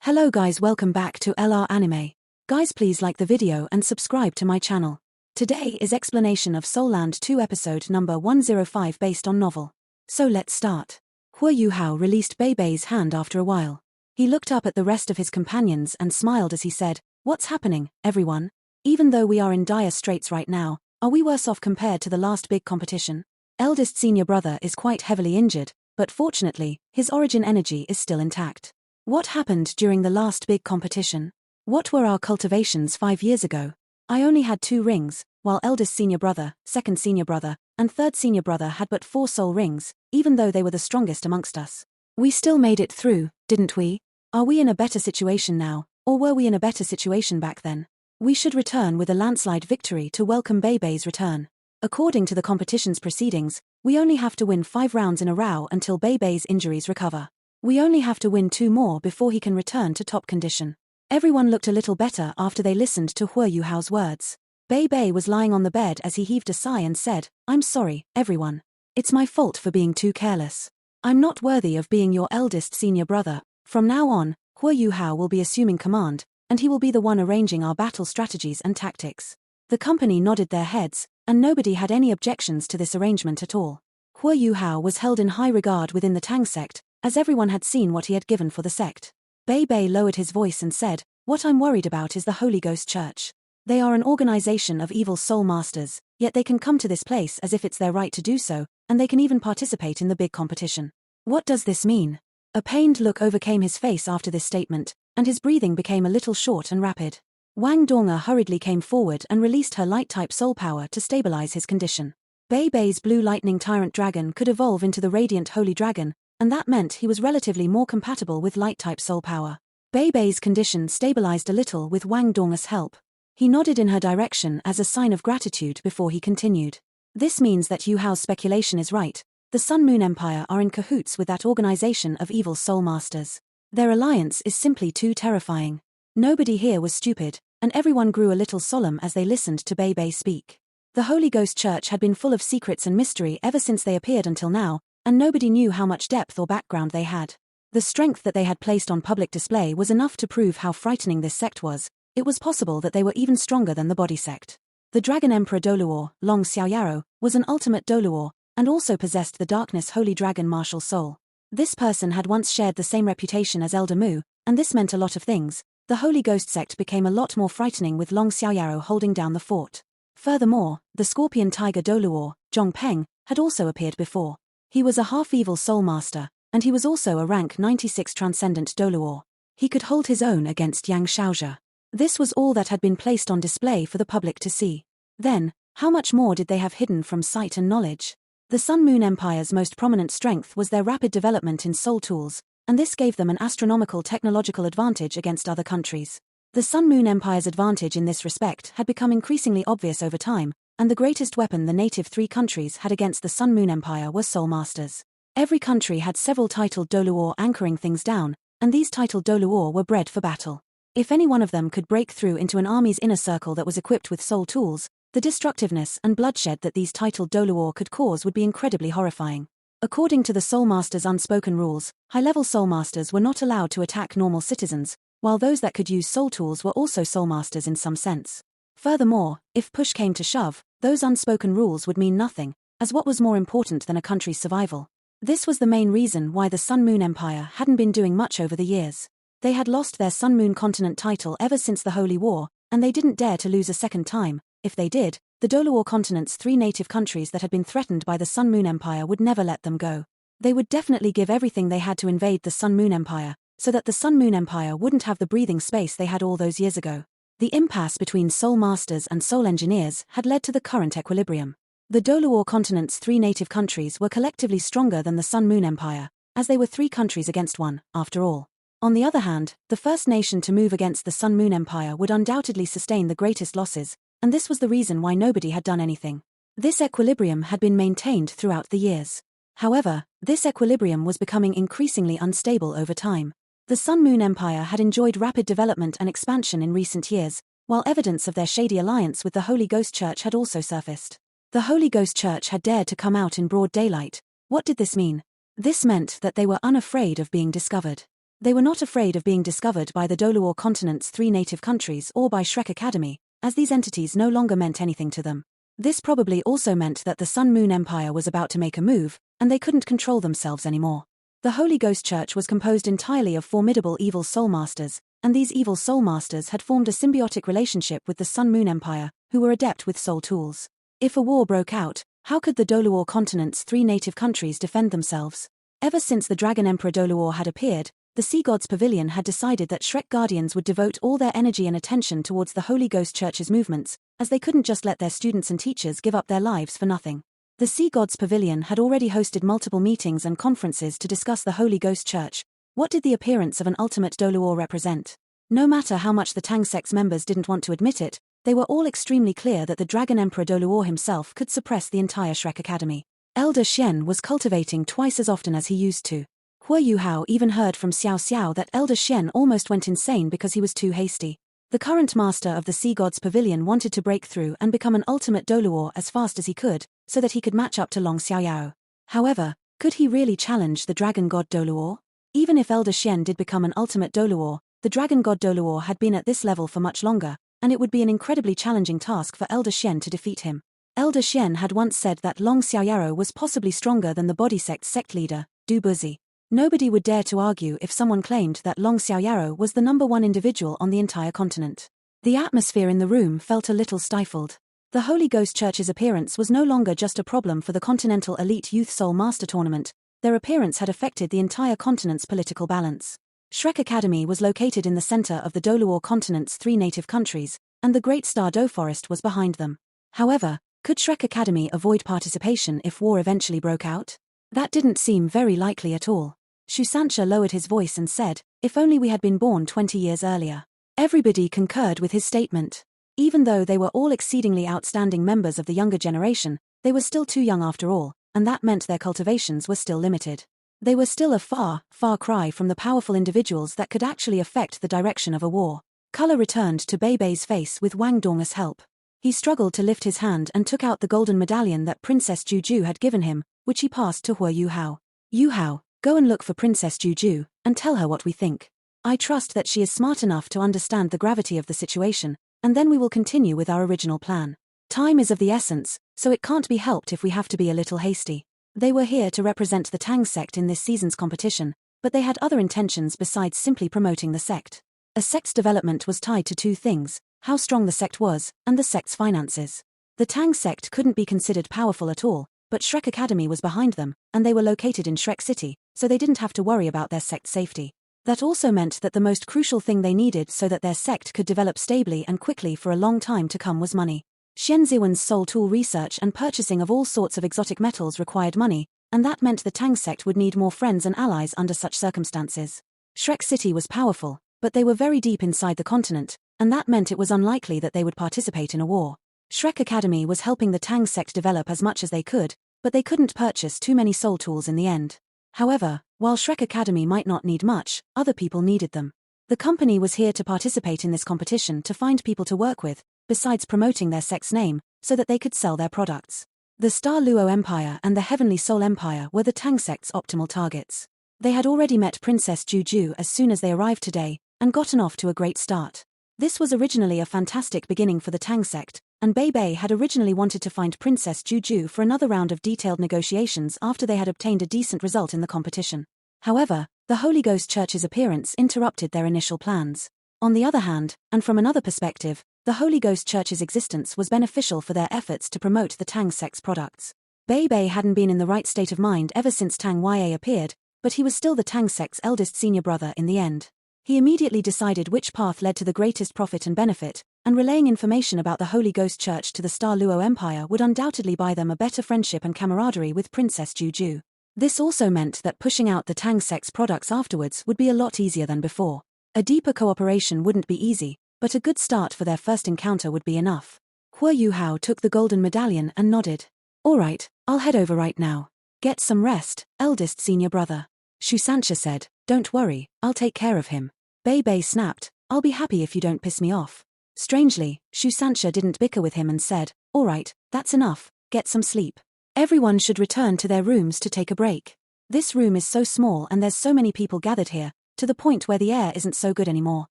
Hello guys, welcome back to LR Anime. Guys, please like the video and subscribe to my channel. Today is explanation of Soul Land 2 episode number 105 based on novel. So let's start. Hua Yuhao released Bei Bei's hand after a while. He looked up at the rest of his companions and smiled as he said, "What's happening, everyone? Even though we are in dire straits right now, are we worse off compared to the last big competition? Eldest senior brother is quite heavily injured, but fortunately, his origin energy is still intact. What happened during the last big competition? What were our cultivations 5 years ago? I only had 2 rings, while eldest senior brother, second senior brother, and third senior brother had but 4 soul rings, even though they were the strongest amongst us. We still made it through, didn't we? Are we in a better situation now, or were we in a better situation back then? We should return with a landslide victory to welcome Bei Bei's return. According to the competition's proceedings, we only have to win 5 rounds in a row until Bei Bei's injuries recover. We only have to win 2 more before he can return to top condition." Everyone looked a little better after they listened to Hua Yuhao's words. Bei Bei was lying on the bed as he heaved a sigh and said, "I'm sorry, everyone. It's my fault for being too careless. I'm not worthy of being your eldest senior brother. From now on, Hua Yuhao will be assuming command, and he will be the one arranging our battle strategies and tactics." The company nodded their heads, and nobody had any objections to this arrangement at all. Hua Yuhao was held in high regard within the Tang sect, as everyone had seen what he had given for the sect. Bei Bei lowered his voice and said, "What I'm worried about is the Holy Ghost Church. They are an organization of evil soul masters, yet they can come to this place as if it's their right to do so, and they can even participate in the big competition. What does this mean?" A pained look overcame his face after this statement, and his breathing became a little short and rapid. Wang Donga hurriedly came forward and released her light-type soul power to stabilize his condition. Bei Bei's blue lightning tyrant dragon could evolve into the radiant holy dragon, and that meant he was relatively more compatible with light-type soul power. Bei Bei's condition stabilized a little with Wang Donga's help. He nodded in her direction as a sign of gratitude before he continued. "This means that Yuhao's speculation is right. The Sun Moon Empire are in cahoots with that organization of evil soul masters. Their alliance is simply too terrifying." Nobody here was stupid, and everyone grew a little solemn as they listened to Bei Bei speak. The Holy Ghost Church had been full of secrets and mystery ever since they appeared until now, and nobody knew how much depth or background they had. The strength that they had placed on public display was enough to prove how frightening this sect was. It was possible that they were even stronger than the body sect. The Dragon Emperor Doluo, Long Xiaoyaro, was an ultimate Doluo, and also possessed the Darkness Holy Dragon martial soul. This person had once shared the same reputation as Elder Mu, and this meant a lot of things. The Holy Ghost sect became a lot more frightening with Long Xiaoyaro holding down the fort. Furthermore, the Scorpion Tiger Doluo, Zhong Peng, had also appeared before. He was a half-evil soul master, and he was also a rank 96 transcendent Doluo. He could hold his own against Yang Shaozhe. This was all that had been placed on display for the public to see. Then, how much more did they have hidden from sight and knowledge? The Sun Moon Empire's most prominent strength was their rapid development in soul tools, and this gave them an astronomical technological advantage against other countries. The Sun Moon Empire's advantage in this respect had become increasingly obvious over time, and the greatest weapon the native 3 countries had against the Sun Moon Empire were soul masters. Every country had several titled Doluo anchoring things down, and these titled Doluo were bred for battle. If any one of them could break through into an army's inner circle that was equipped with soul tools, the destructiveness and bloodshed that these titled Doluo could cause would be incredibly horrifying. According to the soul masters' unspoken rules, high-level soul masters were not allowed to attack normal citizens, while those that could use soul tools were also soul masters in some sense. Furthermore, if push came to shove, those unspoken rules would mean nothing, as what was more important than a country's survival? This was the main reason why the Sun Moon Empire hadn't been doing much over the years. They had lost their Sun Moon continent title ever since the Holy War, and they didn't dare to lose a second time. If they did, the Doluo continent's 3 native countries that had been threatened by the Sun Moon Empire would never let them go. They would definitely give everything they had to invade the Sun Moon Empire, so that the Sun Moon Empire wouldn't have the breathing space they had all those years ago. The impasse between soul masters and soul engineers had led to the current equilibrium. The Doluo continent's 3 native countries were collectively stronger than the Sun Moon Empire, as they were 3 countries against 1, after all. On the other hand, the first nation to move against the Sun Moon Empire would undoubtedly sustain the greatest losses, and this was the reason why nobody had done anything. This equilibrium had been maintained throughout the years. However, this equilibrium was becoming increasingly unstable over time. The Sun Moon Empire had enjoyed rapid development and expansion in recent years, while evidence of their shady alliance with the Holy Ghost Church had also surfaced. The Holy Ghost Church had dared to come out in broad daylight. What did this mean? This meant that they were unafraid of being discovered. They were not afraid of being discovered by the Doluor continent's 3 native countries or by Shrek Academy, as these entities no longer meant anything to them. This probably also meant that the Sun Moon Empire was about to make a move, and they couldn't control themselves anymore. The Holy Ghost Church was composed entirely of formidable evil soul masters, and these evil soul masters had formed a symbiotic relationship with the Sun Moon Empire, who were adept with soul tools. If a war broke out, how could the Doluor continent's 3 native countries defend themselves? Ever since the Dragon Emperor Doluor had appeared, the Sea Gods Pavilion had decided that Shrek Guardians would devote all their energy and attention towards the Holy Ghost Church's movements, as they couldn't just let their students and teachers give up their lives for nothing. The Sea Gods Pavilion had already hosted multiple meetings and conferences to discuss the Holy Ghost Church. What did the appearance of an ultimate Doluor represent? No matter how much the Tang sect's members didn't want to admit it, they were all extremely clear that the Dragon Emperor Doluor himself could suppress the entire Shrek Academy. Elder Xian was cultivating twice as often as he used to. Huo Yuhao even heard from Xiao Xiao that Elder Xian almost went insane because he was too hasty. The current master of the Sea Gods Pavilion wanted to break through and become an ultimate Doluor as fast as he could, so that he could match up to Long Xiaoyao. However, could he really challenge the Dragon God Doluor? Even if Elder Xian did become an ultimate Doluor, the Dragon God Doluor had been at this level for much longer, and it would be an incredibly challenging task for Elder Xian to defeat him. Elder Xian had once said that Long Xiaoyao was possibly stronger than the body sect's sect leader, Du Buzi. Nobody would dare to argue if someone claimed that Long Xiaoyao was the #1 individual on the entire continent. The atmosphere in the room felt a little stifled. The Holy Ghost Church's appearance was no longer just a problem for the Continental Elite Youth Soul Master Tournament, their appearance had affected the entire continent's political balance. Shrek Academy was located in the center of the Doluor continent's 3 native countries, and the Great Star Do Forest was behind them. However, could Shrek Academy avoid participation if war eventually broke out? That didn't seem very likely at all. Shu Sancha lowered his voice and said, "If only we had been born 20 years earlier." Everybody concurred with his statement. Even though they were all exceedingly outstanding members of the younger generation, they were still too young after all, and that meant their cultivations were still limited. They were still a far, far cry from the powerful individuals that could actually affect the direction of a war. Color returned to Bei Bei's face with Wang Dong's help. He struggled to lift his hand and took out the golden medallion that Princess Juju had given him, which he passed to Huo Yuhao. "Yuhao, go and look for Princess Juju, and tell her what we think. I trust that she is smart enough to understand the gravity of the situation, and then we will continue with our original plan. Time is of the essence, so it can't be helped if we have to be a little hasty." They were here to represent the Tang sect in this season's competition, but they had other intentions besides simply promoting the sect. A sect's development was tied to 2 things, how strong the sect was, and the sect's finances. The Tang sect couldn't be considered powerful at all, but Shrek Academy was behind them, and they were located in Shrek City, so they didn't have to worry about their sect's safety. That also meant that the most crucial thing they needed so that their sect could develop stably and quickly for a long time to come was money. Xian Ziwen's soul tool research and purchasing of all sorts of exotic metals required money, and that meant the Tang sect would need more friends and allies under such circumstances. Shrek City was powerful, but they were very deep inside the continent, and that meant it was unlikely that they would participate in a war. Shrek Academy was helping the Tang sect develop as much as they could, but they couldn't purchase too many soul tools in the end. However, while Shrek Academy might not need much, other people needed them. The company was here to participate in this competition to find people to work with, besides promoting their sect's name, so that they could sell their products. The Star Luo Empire and the Heavenly Soul Empire were the Tang sect's optimal targets. They had already met Princess Juju as soon as they arrived today, and gotten off to a great start. This was originally a fantastic beginning for the Tang sect, and Bei Bei had originally wanted to find Princess Juju for another round of detailed negotiations after they had obtained a decent result in the competition. However, the Holy Ghost Church's appearance interrupted their initial plans. On the other hand, and from another perspective, the Holy Ghost Church's existence was beneficial for their efforts to promote the Tang sect's products. Bei Bei hadn't been in the right state of mind ever since Tang Ya appeared, but he was still the Tang sect's eldest senior brother in the end. He immediately decided which path led to the greatest profit and benefit, and relaying information about the Holy Ghost Church to the Star Luo Empire would undoubtedly buy them a better friendship and camaraderie with Princess Juju. This also meant that pushing out the Tang sect's products afterwards would be a lot easier than before. A deeper cooperation wouldn't be easy, but a good start for their first encounter would be enough. Huo Yuhao took the golden medallion and nodded. "All right, I'll head over right now. Get some rest, eldest senior brother." Shu Sancha said, "Don't worry, I'll take care of him." Bei Bei snapped, "I'll be happy if you don't piss me off." Strangely, Shu Sancha didn't bicker with him and said, "All right, that's enough, get some sleep. Everyone should return to their rooms to take a break. This room is so small and there's so many people gathered here, to the point where the air isn't so good anymore.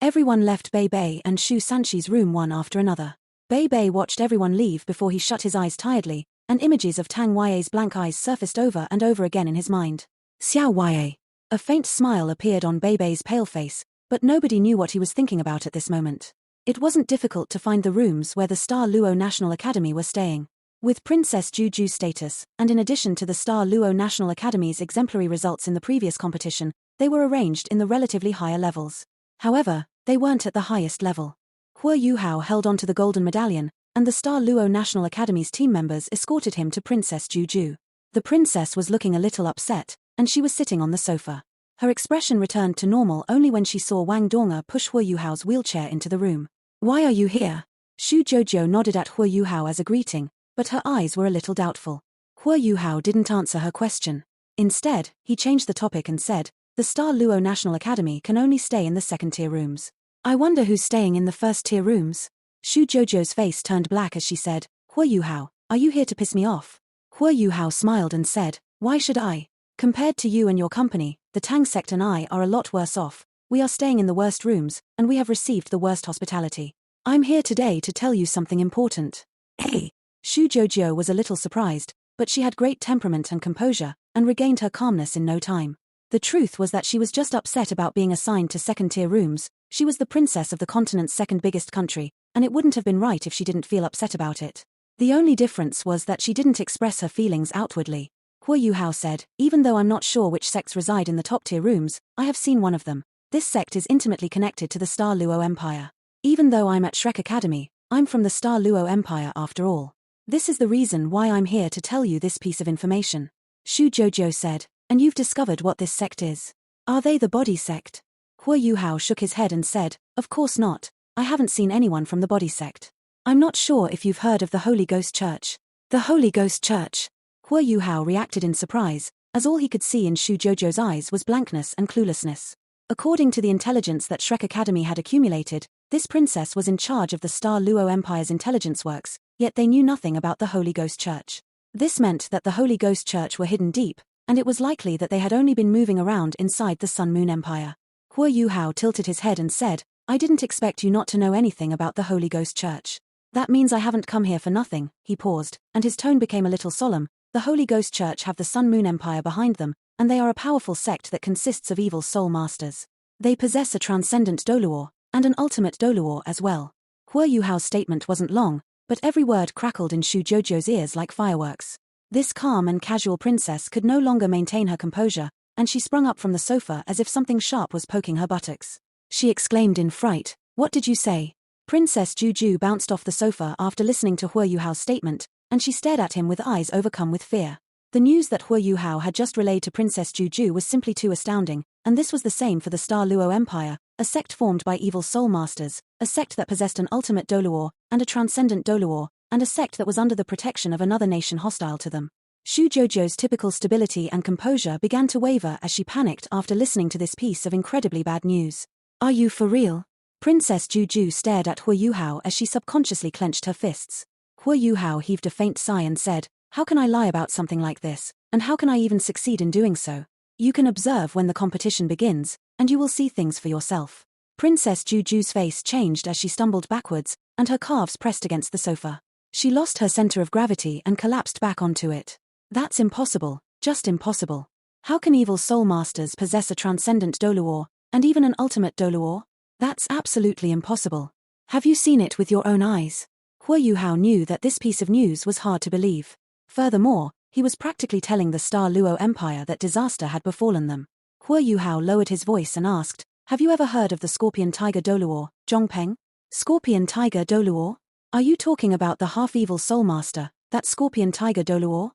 Everyone left Bei Bei and Shu Sanchi's room one after another. Bei Bei watched everyone leave before he shut his eyes tiredly, and images of Tang Ya's blank eyes surfaced over and over again in his mind. Xiao Ya. A faint smile appeared on Bei Bei's pale face, but nobody knew what he was thinking about at this moment. It wasn't difficult to find the rooms where the Star Luo National Academy were staying. With Princess Juju status, and in addition to the Star Luo National Academy's exemplary results in the previous competition, they were arranged in the relatively higher levels. However, they weren't at the highest level. Huo Yuhao held onto the golden medallion, and the Star Luo National Academy's team members escorted him to Princess Juju. The princess was looking a little upset, and she was sitting on the sofa. Her expression returned to normal only when she saw Wang Donga push Huo Yuhao's wheelchair into the room. "Why are you here?" Shu Jojo nodded at Huo Yuhao as a greeting, but her eyes were a little doubtful. Huo Yuhao didn't answer her question. Instead, he changed the topic and said, "The Star Luo National Academy can only stay in the second-tier rooms. I wonder who's staying in the first-tier rooms?" Shu Jojo's face turned black as she said, "Huo Yuhao, are you here to piss me off?" Huo Yuhao smiled and said, "Why should I? Compared to you and your company, the Tang sect and I are a lot worse off. We are staying in the worst rooms, and we have received the worst hospitality. I'm here today to tell you something important." "Hey!" Shu Jojo was a little surprised, but she had great temperament and composure, and regained her calmness in no time. The truth was that she was just upset about being assigned to second-tier rooms. She was the princess of the continent's second biggest country, and it wouldn't have been right if she didn't feel upset about it. The only difference was that she didn't express her feelings outwardly. Huo Yuhao said, "Even though I'm not sure which sects reside in the top-tier rooms, I have seen one of them. This sect is intimately connected to the Star Luo Empire. Even though I'm at Shrek Academy, I'm from the Star Luo Empire after all. This is the reason why I'm here to tell you this piece of information." Shu Jojo said, "And you've discovered what this sect is? Are they the body sect?" Huo Yuhao shook his head and said, "Of course not. I haven't seen anyone from the body sect. I'm not sure if you've heard of the Holy Ghost Church." "The Holy Ghost Church?" Huo Yuhao reacted in surprise, as all he could see in Shu Jojo's eyes was blankness and cluelessness. According to the intelligence that Shrek Academy had accumulated, this princess was in charge of the Star Luo Empire's intelligence works, yet they knew nothing about the Holy Ghost Church. This meant that the Holy Ghost Church were hidden deep, and it was likely that they had only been moving around inside the Sun Moon Empire. Huo Yuhao tilted his head and said, "I didn't expect you not to know anything about the Holy Ghost Church. That means I haven't come here for nothing." He paused, and his tone became a little solemn. "The Holy Ghost Church have the Sun Moon Empire behind them, and they are a powerful sect that consists of evil soul masters. They possess a transcendent Doluo, and an ultimate Doluo as well." Huo Yuhao's statement wasn't long, but every word crackled in Shu Jojo's ears like fireworks. This calm and casual princess could no longer maintain her composure, and she sprung up from the sofa as if something sharp was poking her buttocks. She exclaimed in fright, "What did you say?" Princess Juju bounced off the sofa after listening to Huo Yuhao's statement, and she stared at him with eyes overcome with fear. The news that Huo Yuhao had just relayed to Princess Juju was simply too astounding, and this was the same for the Star Luo Empire, a sect formed by evil soul masters, a sect that possessed an ultimate Doluo, and a transcendent Doluo, and a sect that was under the protection of another nation hostile to them. Shu Jojo's typical stability and composure began to waver as she panicked after listening to this piece of incredibly bad news. "Are you for real?" Princess Juju stared at Huo Yuhao as she subconsciously clenched her fists. Huo Yuhao heaved a faint sigh and said, "How can I lie about something like this, and how can I even succeed in doing so? You can observe when the competition begins, and you will see things for yourself." Princess Juju's face changed as she stumbled backwards, and her calves pressed against the sofa. She lost her center of gravity and collapsed back onto it. "That's impossible, just impossible. How can evil soul masters possess a transcendent Doluo, and even an ultimate Doluo? That's absolutely impossible. Have you seen it with your own eyes?" Huo Yuhao knew that this piece of news was hard to believe. Furthermore, he was practically telling the Star Luo Empire that disaster had befallen them. Huo Yuhao lowered his voice and asked, "Have you ever heard of the Scorpion Tiger Doluo, Zhongpeng?" "Scorpion Tiger Doluo? Are you talking about the half-evil soul master, that Scorpion Tiger Doluo?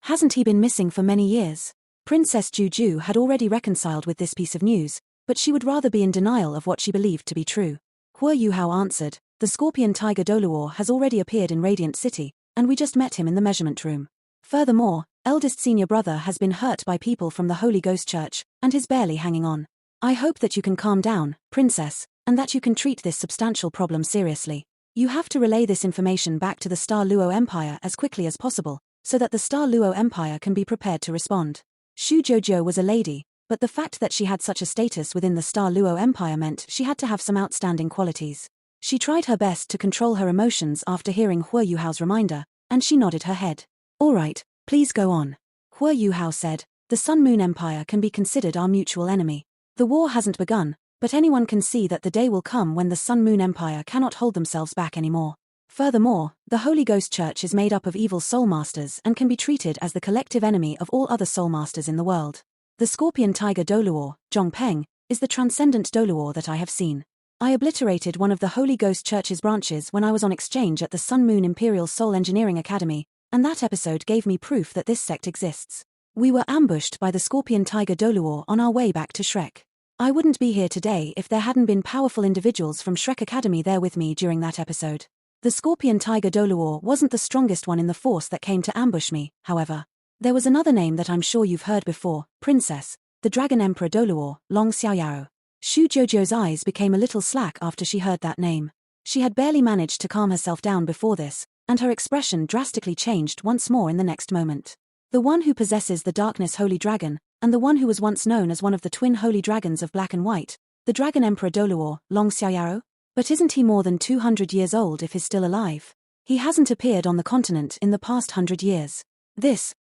Hasn't he been missing for many years?" Princess Juju had already reconciled with this piece of news, but she would rather be in denial of what she believed to be true. Huo Yuhao answered, "The Scorpion Tiger Doluo has already appeared in Radiant City, and we just met him in the measurement room. Furthermore, eldest senior brother has been hurt by people from the Holy Ghost Church, and is barely hanging on. I hope that you can calm down, princess, and that you can treat this substantial problem seriously. You have to relay this information back to the Star Luo Empire as quickly as possible, so that the Star Luo Empire can be prepared to respond." Shu Jojo was a lady, but the fact that she had such a status within the Star Luo Empire meant she had to have some outstanding qualities. She tried her best to control her emotions after hearing Hua Yuhao's reminder, and she nodded her head. All right, please go on. Hua Yuhao said, the Sun Moon Empire can be considered our mutual enemy. The war hasn't begun, but anyone can see that the day will come when the Sun Moon Empire cannot hold themselves back anymore. Furthermore, the Holy Ghost Church is made up of evil soul masters and can be treated as the collective enemy of all other soul masters in the world. The Scorpion Tiger Doluo, Zhongpeng, is the transcendent Doluo that I have seen. I obliterated one of the Holy Ghost Church's branches when I was on exchange at the Sun Moon Imperial Soul Engineering Academy, and that episode gave me proof that this sect exists. We were ambushed by the Scorpion Tiger Doluo on our way back to Shrek. I wouldn't be here today if there hadn't been powerful individuals from Shrek Academy there with me during that episode. The Scorpion Tiger Doluo wasn't the strongest one in the force that came to ambush me, however. There was another name that I'm sure you've heard before, Princess, the Dragon Emperor Doluo, Long Xiaoyao. Shu Jojo's eyes became a little slack after she heard that name. She had barely managed to calm herself down before this, and her expression drastically changed once more in the next moment. The one who possesses the Darkness Holy Dragon, and the one who was once known as one of the twin holy dragons of Black and White, the Dragon Emperor Doluo, Long Xiaoyao? But isn't he more than 200 years old if he's still alive? He hasn't appeared on the continent in the past 100 years.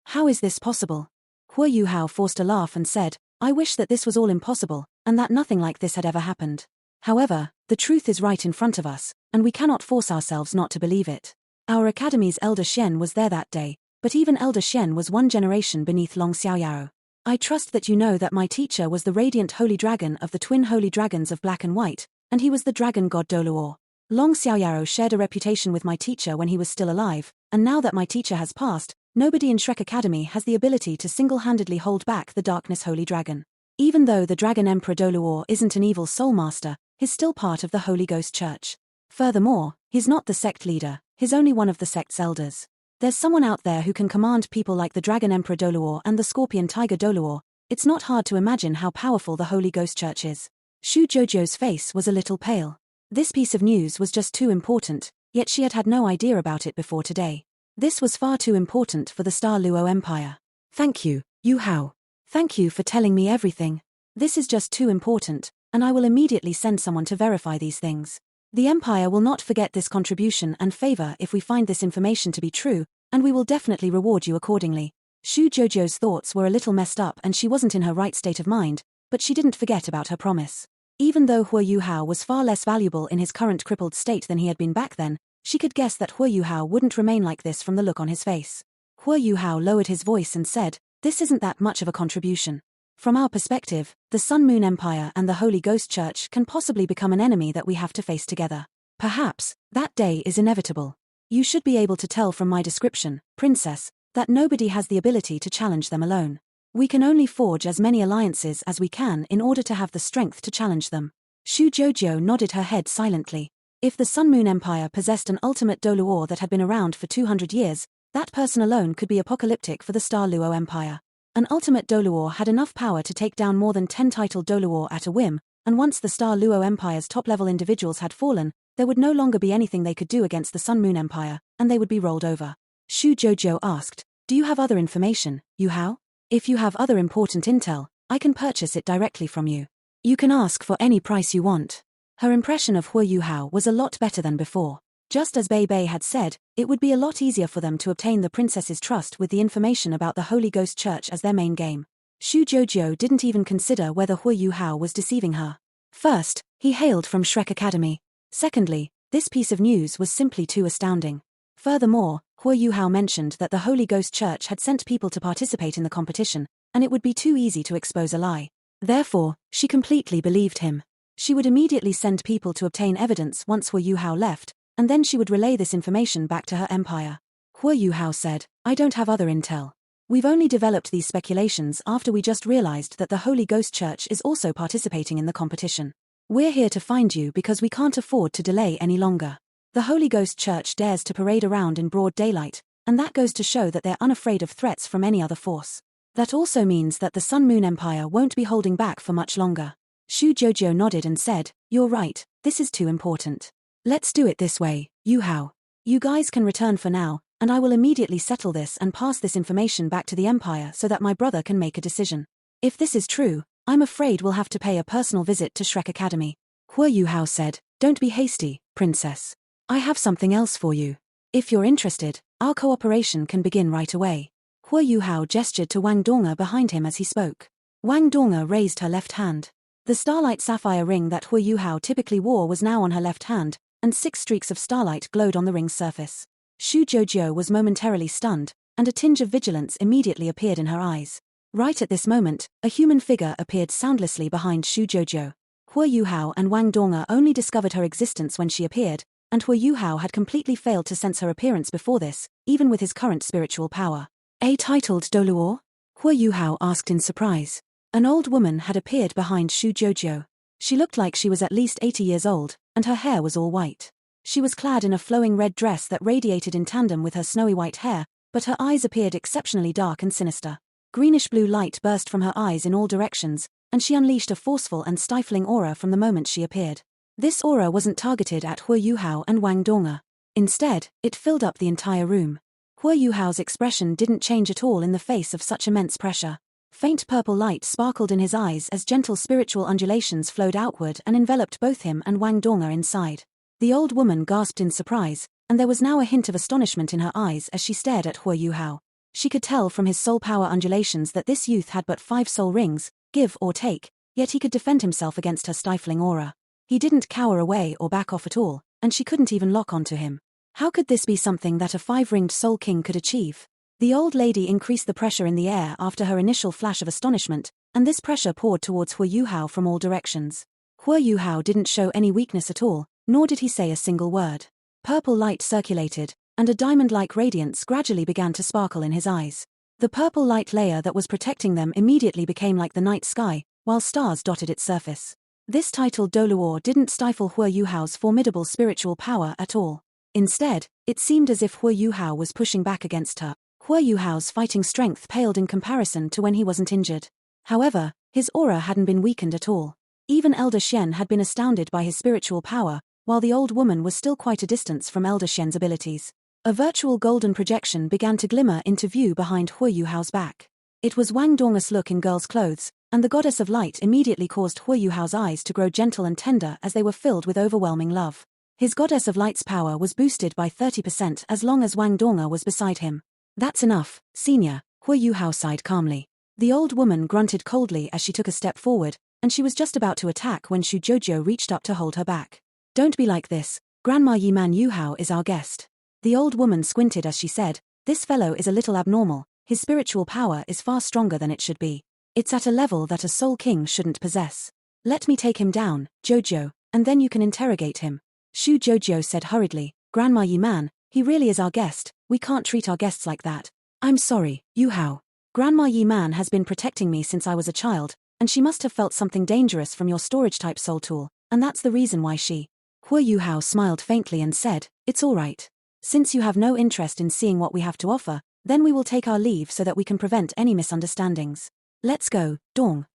How is this possible? Hua Yuhao forced a laugh and said, I wish that this was all impossible, and that nothing like this had ever happened. However, the truth is right in front of us, and we cannot force ourselves not to believe it. Our academy's Elder Xian was there that day, but even Elder Xian was one generation beneath Long Xiaoyao. I trust that you know that my teacher was the radiant holy dragon of the twin holy dragons of Black and White, and he was the dragon god Doluo. Long Xiaoyao shared a reputation with my teacher when he was still alive, and now that my teacher has passed, nobody in Shrek Academy has the ability to single-handedly hold back the Darkness Holy Dragon. Even though the Dragon Emperor Doluo isn't an evil soul master, he's still part of the Holy Ghost Church. Furthermore, he's not the sect leader, he's only one of the sect's elders. There's someone out there who can command people like the Dragon Emperor Doluo and the Scorpion Tiger Doluo. It's not hard to imagine how powerful the Holy Ghost Church is. Shu Jojo's face was a little pale. This piece of news was just too important, yet she had had no idea about it before today. This was far too important for the Star Luo Empire. Thank you, Yu Hao. Thank you for telling me everything. This is just too important, and I will immediately send someone to verify these things. The Empire will not forget this contribution and favor if we find this information to be true, and we will definitely reward you accordingly. Shu Jojo's thoughts were a little messed up and she wasn't in her right state of mind, but she didn't forget about her promise. Even though Hua Yuhao was far less valuable in his current crippled state than he had been back then, she could guess that Hua Yuhao wouldn't remain like this from the look on his face. Hua Yuhao lowered his voice and said, this isn't that much of a contribution. From our perspective, the Sun Moon Empire and the Holy Ghost Church can possibly become an enemy that we have to face together. Perhaps, that day is inevitable. You should be able to tell from my description, Princess, that nobody has the ability to challenge them alone. We can only forge as many alliances as we can in order to have the strength to challenge them. Shu Jojo nodded her head silently. If the Sun Moon Empire possessed an ultimate Doluo that had been around for 200 years, that person alone could be apocalyptic for the Star Luo Empire. An ultimate Doluo had enough power to take down more than 10 titled Doluo at a whim, and once the Star Luo Empire's top-level individuals had fallen, there would no longer be anything they could do against the Sun Moon Empire, and they would be rolled over. Shu Jojo asked, do you have other information, Yu Hao? If you have other important intel, I can purchase it directly from you. You can ask for any price you want. Her impression of Hua Yuhao was a lot better than before. Just as Bei Bei had said, it would be a lot easier for them to obtain the princess's trust with the information about the Holy Ghost Church as their main game. Shu Jojo didn't even consider whether Hua Yuhao was deceiving her. First, he hailed from Shrek Academy. Secondly, this piece of news was simply too astounding. Furthermore, Hua Yuhao mentioned that the Holy Ghost Church had sent people to participate in the competition, and it would be too easy to expose a lie. Therefore, she completely believed him. She would immediately send people to obtain evidence once Hua Yuhao left, and then she would relay this information back to her empire. Hua Yuhao said, I don't have other intel. We've only developed these speculations after we just realized that the Holy Ghost Church is also participating in the competition. We're here to find you because we can't afford to delay any longer. The Holy Ghost Church dares to parade around in broad daylight, and that goes to show that they're unafraid of threats from any other force. That also means that the Sun Moon Empire won't be holding back for much longer. Shu Jojo nodded and said, you're right, this is too important. Let's do it this way, Yu Hao. You guys can return for now, and I will immediately settle this and pass this information back to the Empire so that my brother can make a decision. If this is true, I'm afraid we'll have to pay a personal visit to Shrek Academy. Hua Yuhao said, don't be hasty, princess. I have something else for you. If you're interested, our cooperation can begin right away. Hua Yuhao gestured to Wang Donga behind him as he spoke. Wang Donga raised her left hand. The starlight sapphire ring that Hua Yuhao typically wore was now on her left hand, and 6 streaks of starlight glowed on the ring's surface. Shu Jojo was momentarily stunned, and a tinge of vigilance immediately appeared in her eyes. Right at this moment, a human figure appeared soundlessly behind Shu Jojo. Hua Yuhao and Wang Donga only discovered her existence when she appeared, and Hua Yuhao had completely failed to sense her appearance before this, even with his current spiritual power. A titled Doluor? Hua Yuhao asked in surprise. An old woman had appeared behind Shu Jojo. She looked like she was at least 80 years old, and her hair was all white. She was clad in a flowing red dress that radiated in tandem with her snowy white hair, but her eyes appeared exceptionally dark and sinister. Greenish-blue light burst from her eyes in all directions, and she unleashed a forceful and stifling aura from the moment she appeared. This aura wasn't targeted at Hua Yuhao and Wang Donga. Instead, it filled up the entire room. Hua Yuhao's expression didn't change at all in the face of such immense pressure. Faint purple light sparkled in his eyes as gentle spiritual undulations flowed outward and enveloped both him and Wang Donga inside. The old woman gasped in surprise, and there was now a hint of astonishment in her eyes as she stared at Hua Yuhao. She could tell from his soul power undulations that this youth had but 5 soul rings, give or take, yet he could defend himself against her stifling aura. He didn't cower away or back off at all, and she couldn't even lock onto him. How could this be something that a 5-ringed soul king could achieve? The old lady increased the pressure in the air after her initial flash of astonishment, and this pressure poured towards Hua Yuhao from all directions. Hua Yuhao didn't show any weakness at all, nor did he say a single word. Purple light circulated, and a diamond-like radiance gradually began to sparkle in his eyes. The purple light layer that was protecting them immediately became like the night sky, while stars dotted its surface. This titled Doluor didn't stifle Hua Yuhao's formidable spiritual power at all. Instead, it seemed as if Hua Yuhao was pushing back against her. Hua Yuhao's fighting strength paled in comparison to when he wasn't injured. However, his aura hadn't been weakened at all. Even Elder Xian had been astounded by his spiritual power, while the old woman was still quite a distance from Elder Xian's abilities. A virtual golden projection began to glimmer into view behind Hua Yuhao's back. It was Wang Donga's look in girl's clothes, and the goddess of light immediately caused Hua Yuhao's eyes to grow gentle and tender as they were filled with overwhelming love. His goddess of light's power was boosted by 30% as long as Wang Donga was beside him. That's enough, senior, Hua Yuhao sighed calmly. The old woman grunted coldly as she took a step forward, and she was just about to attack when Shu Jojo reached up to hold her back. Don't be like this, Grandma Yiman Yuhao is our guest. The old woman squinted as she said, this fellow is a little abnormal, his spiritual power is far stronger than it should be. It's at a level that a soul king shouldn't possess. Let me take him down, Jojo, and then you can interrogate him. Shu Jojo said hurriedly, Grandma Yiman, he really is our guest, we can't treat our guests like that. I'm sorry, Yuhao. Grandma Yiman has been protecting me since I was a child, and she must have felt something dangerous from your storage-type soul tool, and that's the reason why she... Hua Yuhao smiled faintly and said, it's all right. Since you have no interest in seeing what we have to offer, then we will take our leave so that we can prevent any misunderstandings. Let's go, Dong,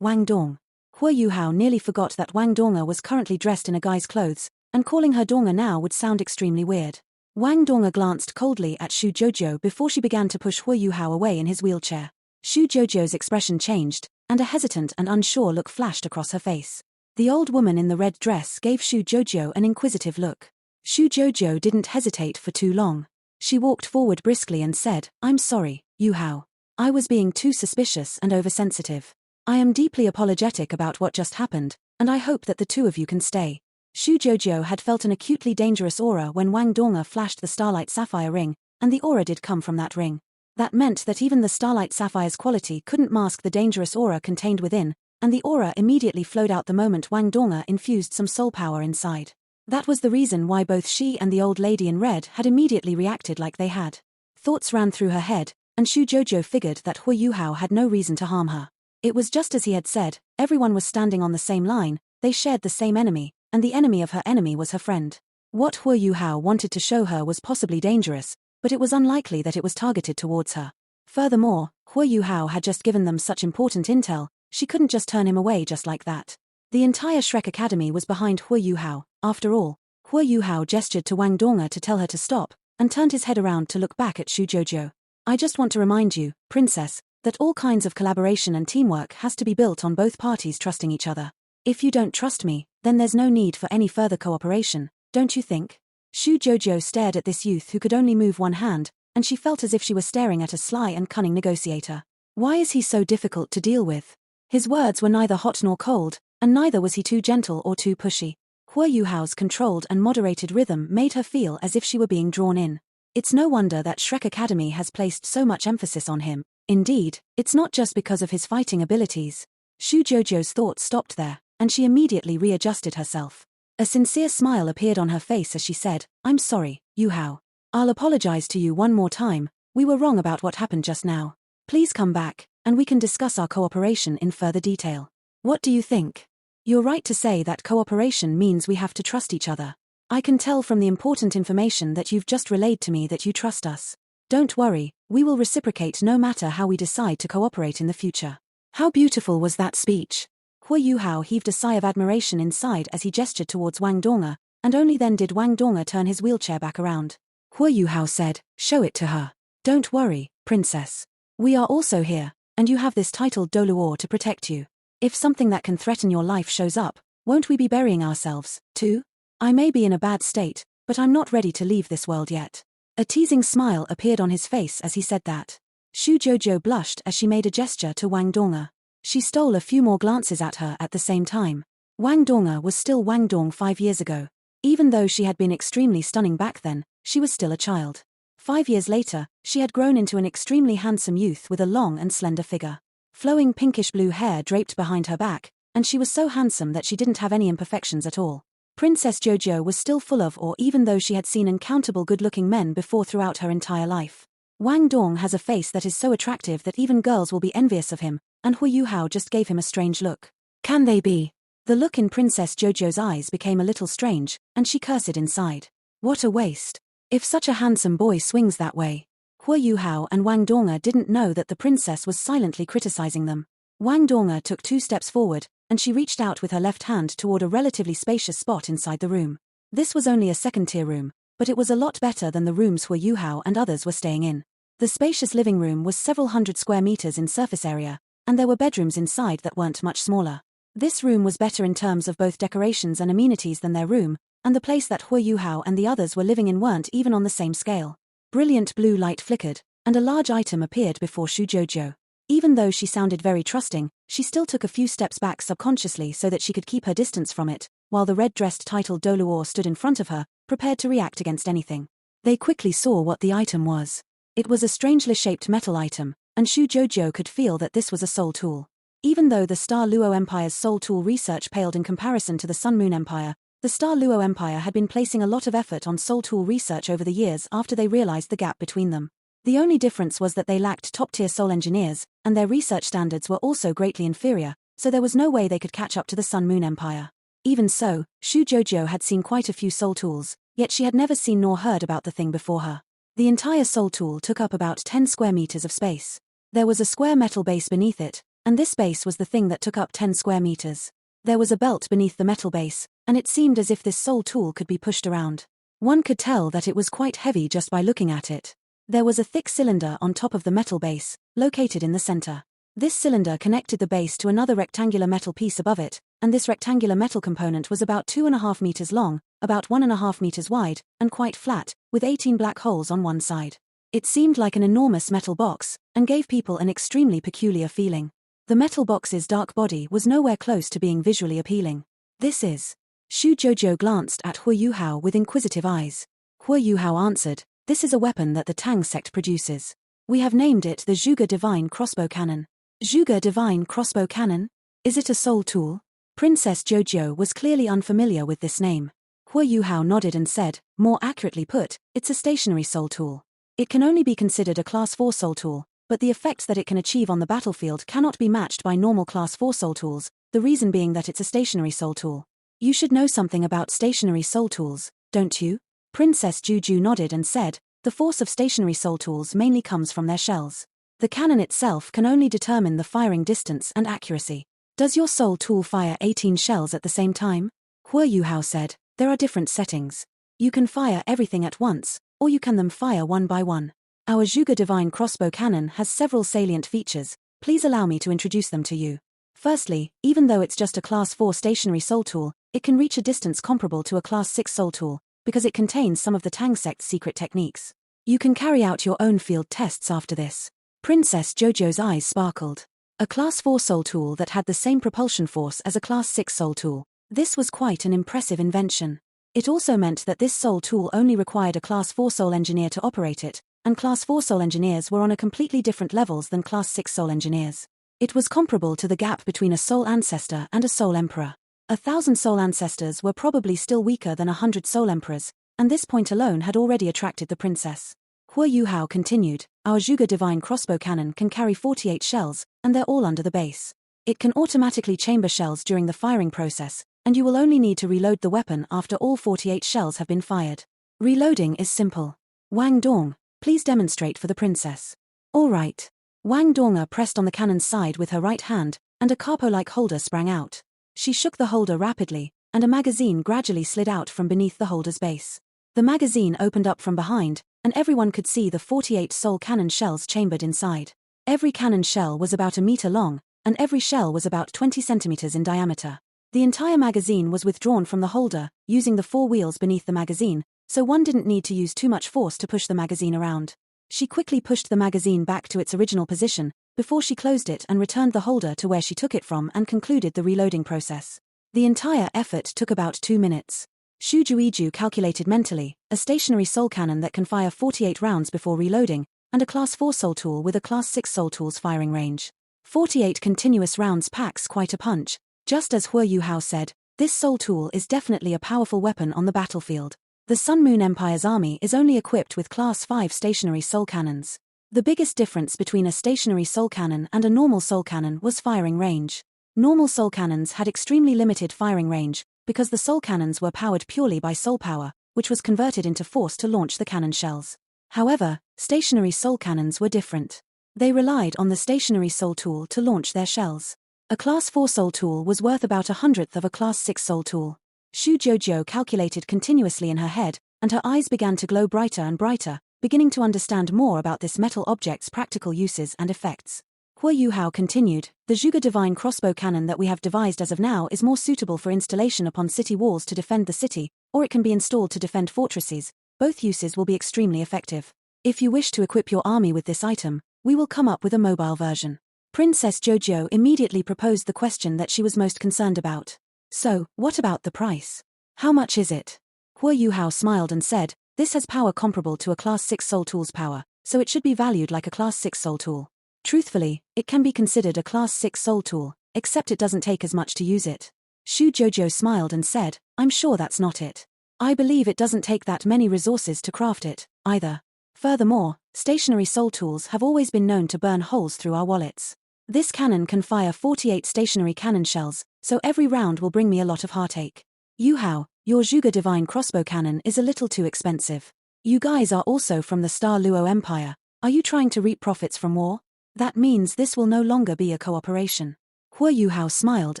Wang Dong. Hua Yuhao nearly forgot that Wang Donga was currently dressed in a guy's clothes, and calling her Donga now would sound extremely weird. Wang Donga glanced coldly at Shu Jojo before she began to push Hua Yuhao away in his wheelchair. Shu Jojo's expression changed, and a hesitant and unsure look flashed across her face. The old woman in the red dress gave Shu Jojo an inquisitive look. Shu Jojo didn't hesitate for too long. She walked forward briskly and said, I'm sorry, Yuhao. I was being too suspicious and oversensitive. I am deeply apologetic about what just happened, and I hope that the two of you can stay. Shu Jojo had felt an acutely dangerous aura when Wang Donga flashed the Starlight Sapphire ring, and the aura did come from that ring. That meant that even the Starlight Sapphire's quality couldn't mask the dangerous aura contained within, and the aura immediately flowed out the moment Wang Donga infused some soul power inside. That was the reason why both she and the old lady in red had immediately reacted like they had. Thoughts ran through her head, and Shu Jojo figured that Hua Yuhao had no reason to harm her. It was just as he had said, everyone was standing on the same line, they shared the same enemy, and the enemy of her enemy was her friend. What Hua Yuhao wanted to show her was possibly dangerous, but it was unlikely that it was targeted towards her. Furthermore, Hua Yuhao had just given them such important intel, she couldn't just turn him away just like that. The entire Shrek Academy was behind Hua Yuhao, after all. Hua Yuhao gestured to Wang Donga to tell her to stop, and turned his head around to look back at Shu Jojo. I just want to remind you, Princess, That all kinds of collaboration and teamwork has to be built on both parties trusting each other. If you don't trust me, then there's no need for any further cooperation, don't you think? Shu Jojo stared at this youth who could only move one hand, and she felt as if she were staring at a sly and cunning negotiator. Why is he so difficult to deal with? His words were neither hot nor cold, and neither was he too gentle or too pushy. Hua Yuhao's controlled and moderated rhythm made her feel as if she were being drawn in. It's no wonder that Shrek Academy has placed so much emphasis on him. Indeed, it's not just because of his fighting abilities. Shu Jojo's thoughts stopped there, and she immediately readjusted herself. A sincere smile appeared on her face as she said, "I'm sorry, Yuhao. I'll apologize to you one more time. We were wrong about what happened just now. Please come back, and we can discuss our cooperation in further detail. What do you think?" "You're right to say that cooperation means we have to trust each other. I can tell from the important information that you've just relayed to me that you trust us. Don't worry, we will reciprocate no matter how we decide to cooperate in the future." How beautiful was that speech? Hua Yuhao heaved a sigh of admiration inside as he gestured towards Wang Donga, and only then did Wang Donga turn his wheelchair back around. Hua Yuhao said, "Show it to her. Don't worry, princess. We are also here, and you have this titled Doluor to protect you. If something that can threaten your life shows up, won't we be burying ourselves, too? I may be in a bad state, but I'm not ready to leave this world yet." A teasing smile appeared on his face as he said that. Shu Jojo blushed as she made a gesture to Wang Donga. She stole a few more glances at her at the same time. Wang Donga was still Wang Dong 5 years ago. Even though she had been extremely stunning back then, she was still a child. 5 years later, she had grown into an extremely handsome youth with a long and slender figure. Flowing pinkish blue hair draped behind her back, and she was so handsome that she didn't have any imperfections at all. Princess Jojo was still full of awe even though she had seen uncountable good-looking men before throughout her entire life. Wang Dong has a face that is so attractive that even girls will be envious of him, and Hua Yuhao just gave him a strange look. Can they be? The look in Princess Jojo's eyes became a little strange, and she cursed inside. What a waste. If such a handsome boy swings that way. Hua Yuhao and Wang Donga didn't know that the princess was silently criticizing them. Wang Donga took 2 steps forward, and she reached out with her left hand toward a relatively spacious spot inside the room. This was only a second-tier room, but it was a lot better than the rooms Hua Yuhao and others were staying in. The spacious living room was several hundred square meters in surface area, and there were bedrooms inside that weren't much smaller. This room was better in terms of both decorations and amenities than their room, and the place that Hua Yuhao and the others were living in weren't even on the same scale. Brilliant blue light flickered, and a large item appeared before Shu Jojo. Even though she sounded very trusting, she still took a few steps back subconsciously so that she could keep her distance from it, while the red-dressed titled Doluor stood in front of her, prepared to react against anything. They quickly saw what the item was. It was a strangely shaped metal item, and Shu Jojo could feel that this was a soul tool. Even though the Star Luo Empire's soul tool research paled in comparison to the Sun Moon Empire, the Star Luo Empire had been placing a lot of effort on soul tool research over the years after they realized the gap between them. The only difference was that they lacked top-tier soul engineers, and their research standards were also greatly inferior, so there was no way they could catch up to the Sun Moon Empire. Even so, Shu Jojo had seen quite a few soul tools, yet she had never seen nor heard about the thing before her. The entire soul tool took up about 10 square meters of space. There was a square metal base beneath it, and this base was the thing that took up 10 square meters. There was a belt beneath the metal base, and it seemed as if this soul tool could be pushed around. One could tell that it was quite heavy just by looking at it. There was a thick cylinder on top of the metal base, located in the center. This cylinder connected the base to another rectangular metal piece above it, and this rectangular metal component was about 2.5 meters long, about 1.5 meters wide, and quite flat, with 18 black holes on one side. It seemed like an enormous metal box, and gave people an extremely peculiar feeling. The metal box's dark body was nowhere close to being visually appealing. This is... Shu Jojo glanced at Hua Yuhao with inquisitive eyes. Hua Yuhao answered, "This is a weapon that the Tang sect produces. We have named it the Zhuge Divine Crossbow Cannon." Zhuge Divine Crossbow Cannon? Is it a soul tool? Princess Jojo was clearly unfamiliar with this name. Hua Yuhao nodded and said, "More accurately put, it's a stationary soul tool. It can only be considered a Class 4 soul tool, but the effects that it can achieve on the battlefield cannot be matched by normal Class 4 soul tools, the reason being that it's a stationary soul tool." "You should know something about stationary soul tools, don't you?" Princess Juju nodded and said, "The force of stationary soul tools mainly comes from their shells. The cannon itself can only determine the firing distance and accuracy." "Does your soul tool fire 18 shells at the same time?" Hua Yuhao said, "There are different settings. You can fire everything at once, or you can them fire one by one. Our Zhuge Divine crossbow cannon has several salient features. Please allow me to introduce them to you. Firstly, even though it's just a Class 4 stationary soul tool, it can reach a distance comparable to a Class 6 soul tool, because it contains some of the Tang sect's secret techniques. You can carry out your own field tests after this. Princess Jojo's eyes sparkled. A Class 4 soul tool that had the same propulsion force as a Class 6 soul tool. This was quite an impressive invention. It also meant that this soul tool only required a Class 4 soul engineer to operate it, and Class 4 soul engineers were on a completely different levels than Class 6 soul engineers. It was comparable to the gap between a soul ancestor and a soul emperor. 1,000 soul ancestors were probably still weaker than 100 soul emperors, and this point alone had already attracted the princess. Hua Yuhao continued, our Zhuge Divine crossbow cannon can carry 48 shells, and they're all under the base. It can automatically chamber shells during the firing process, and you will only need to reload the weapon after all 48 shells have been fired. Reloading is simple. Wang Dong, please demonstrate for the princess. All right. Wang Donga pressed on the cannon's side with her right hand, and a capo-like holder sprang out. She shook the holder rapidly, and a magazine gradually slid out from beneath the holder's base. The magazine opened up from behind, and everyone could see the 48 soul cannon shells chambered inside. Every cannon shell was about 1 meter long, and every shell was about 20 centimeters in diameter. The entire magazine was withdrawn from the holder, using the 4 wheels beneath the magazine, so one didn't need to use too much force to push the magazine around. She quickly pushed the magazine back to its original position, before she closed it and returned the holder to where she took it from and concluded the reloading process. The entire effort took about 2 minutes. Xu Juiju calculated mentally, a stationary soul cannon that can fire 48 rounds before reloading, and a Class 4 soul tool with a Class 6 soul tool's firing range. 48 continuous rounds packs quite a punch. Just as Hua Yuhao said, this soul tool is definitely a powerful weapon on the battlefield. The Sun Moon Empire's army is only equipped with Class 5 stationary soul cannons. The biggest difference between a stationary soul cannon and a normal soul cannon was firing range. Normal soul cannons had extremely limited firing range, because the soul cannons were powered purely by soul power, which was converted into force to launch the cannon shells. However, stationary soul cannons were different. They relied on the stationary soul tool to launch their shells. A Class 4 soul tool was worth about 1/100th of a Class 6 soul tool. Xu Jojo calculated continuously in her head, and her eyes began to glow brighter and brighter, beginning to understand more about this metal object's practical uses and effects. Hua Yuhao continued, the Zhuge Divine crossbow cannon that we have devised as of now is more suitable for installation upon city walls to defend the city, or it can be installed to defend fortresses. Both uses will be extremely effective. If you wish to equip your army with this item, we will come up with a mobile version. Princess Jojo immediately proposed the question that she was most concerned about. So, what about the price? How much is it? Hua Yuhao smiled and said, this has power comparable to a Class 6 soul tool's power, so it should be valued like a Class 6 soul tool. Truthfully, it can be considered a Class 6 soul tool, except it doesn't take as much to use it. Xu Jojo smiled and said, I'm sure that's not it. I believe it doesn't take that many resources to craft it, either. Furthermore, stationary soul tools have always been known to burn holes through our wallets. This cannon can fire 48 stationary cannon shells, so every round will bring me a lot of heartache. Yuhao, your Zhuge Divine crossbow cannon is a little too expensive. You guys are also from the Star Luo Empire. Are you trying to reap profits from war? That means this will no longer be a cooperation. Hua Yuhao smiled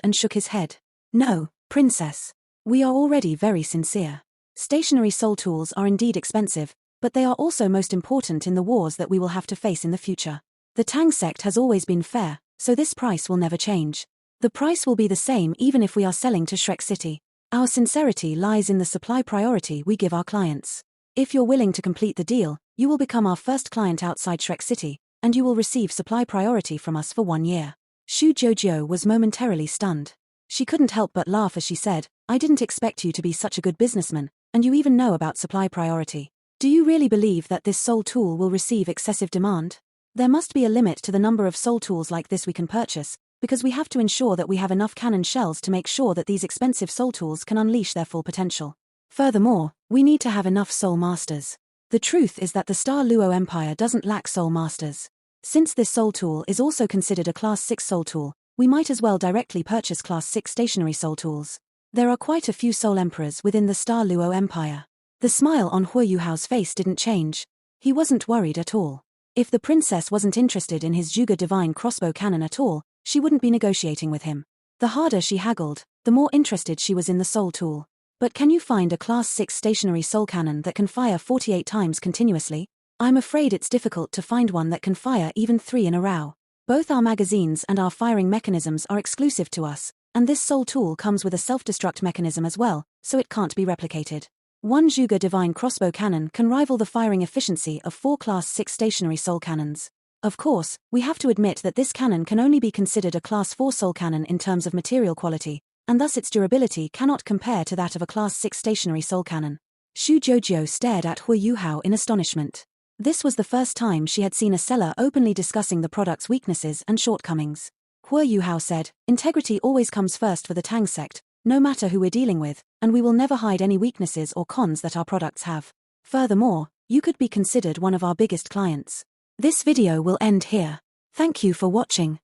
and shook his head. No, princess. We are already very sincere. Stationary soul tools are indeed expensive, but they are also most important in the wars that we will have to face in the future. The Tang sect has always been fair, so this price will never change. The price will be the same even if we are selling to Shrek City. Our sincerity lies in the supply priority we give our clients. If you're willing to complete the deal, you will become our first client outside Shrek City, and you will receive supply priority from us for 1 year. Xu Jojo was momentarily stunned. She couldn't help but laugh as she said, I didn't expect you to be such a good businessman, and you even know about supply priority. Do you really believe that this soul tool will receive excessive demand? There must be a limit to the number of soul tools like this we can purchase, because we have to ensure that we have enough cannon shells to make sure that these expensive soul tools can unleash their full potential. Furthermore, we need to have enough soul masters. The truth is that the Star Luo Empire doesn't lack soul masters. Since this soul tool is also considered a Class 6 soul tool, we might as well directly purchase Class 6 stationary soul tools. There are quite a few soul emperors within the Star Luo Empire. The smile on Hua Yuhao's face didn't change. He wasn't worried at all. If the princess wasn't interested in his Zhuge Divine crossbow cannon at all, she wouldn't be negotiating with him. The harder she haggled, the more interested she was in the soul tool. But can you find a Class 6 stationary soul cannon that can fire 48 times continuously? I'm afraid it's difficult to find one that can fire even 3 in a row. Both our magazines and our firing mechanisms are exclusive to us, and this Soul tool comes with a self-destruct mechanism as well, so it can't be replicated. One Juga Divine crossbow cannon can rival the firing efficiency of 4 Class 6 stationary Soul cannons. Of course, we have to admit that this cannon can only be considered a Class 4 Soul cannon in terms of material quality, and thus its durability cannot compare to that of a Class 6 stationary Soul cannon. Xu Joujio stared at Hu Yuhao in astonishment. This was the first time she had seen a seller openly discussing the product's weaknesses and shortcomings. Hu Yuhao said, "Integrity always comes first for the Tang sect, no matter who we're dealing with, and we will never hide any weaknesses or cons that our products have. Furthermore, you could be considered one of our biggest clients." This video will end here. Thank you for watching.